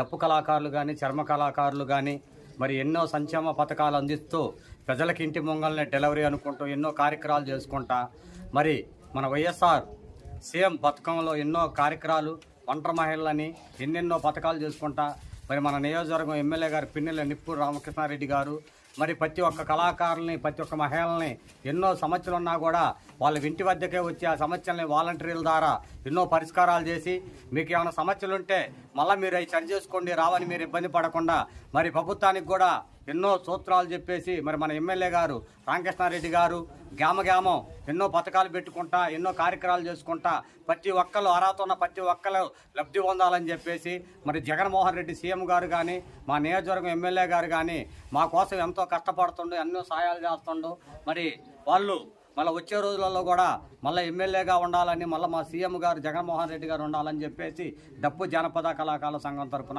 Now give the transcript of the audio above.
డప్పు కళాకారులు కానీ, చర్మ కళాకారులు కానీ మరి ఎన్నో సంక్షేమ పథకాలు అందిస్తూ ప్రజలకి ఇంటి ముంగల్నే డెలివరీ అనుకుంటూ ఎన్నో కార్యక్రమాలు చేసుకుంటా మరి మన వైఎస్ఆర్ సీఎం పథకంలో ఎన్నో కార్యక్రమాలు ఒంటరి మహిళలని ఎన్నెన్నో పథకాలు చేసుకుంటా మరి మన నియోజకవర్గం ఎమ్మెల్యే గారు పిన్నెల నిప్పు రామకృష్ణారెడ్డి గారు మరి ప్రతి ఒక్క కళాకారుల్ని ప్రతి ఒక్క మహిళల్ని ఎన్నో సమస్యలు ఉన్నా కూడా వాళ్ళ ఇంటి వద్దకే వచ్చి ఆ సమస్యల్ని వాలంటీర్ల ద్వారా ఎన్నో పరిష్కారాలు చేసి మీకు ఏమైనా సమస్యలు ఉంటే మళ్ళీ మీరు అవి సరి చేసుకోండి రావని మీరు ఇబ్బంది పడకుండా మరి ప్రభుత్వానికి కూడా ఎన్నో సూత్రాలు చెప్పేసి మరి మన ఎమ్మెల్యే గారు రామకృష్ణారెడ్డి గారు గ్రామం ఎన్నో పథకాలు పెట్టుకుంటా ఎన్నో కార్యక్రమాలు చేసుకుంటా ప్రతి ఒక్కరు అర్హత ఉన్న ప్రతి ఒక్కరు లబ్ధి పొందాలని చెప్పేసి మరి జగన్మోహన్ రెడ్డి సీఎం గారు కానీ మా నియోజకవర్గం ఎమ్మెల్యే గారు కానీ మా కోసం ఎంతో కష్టపడుతుండు ఎన్నో సహాయాలు చేస్తుండు మరి వాళ్ళు మళ్ళీ వచ్చే రోజులలో కూడా మళ్ళీ ఎమ్మెల్యేగా ఉండాలని మళ్ళీ మా సీఎం గారు జగన్మోహన్ రెడ్డి గారు ఉండాలని చెప్పేసి డప్పు జానపద కళాకారుల సంఘం తరఫున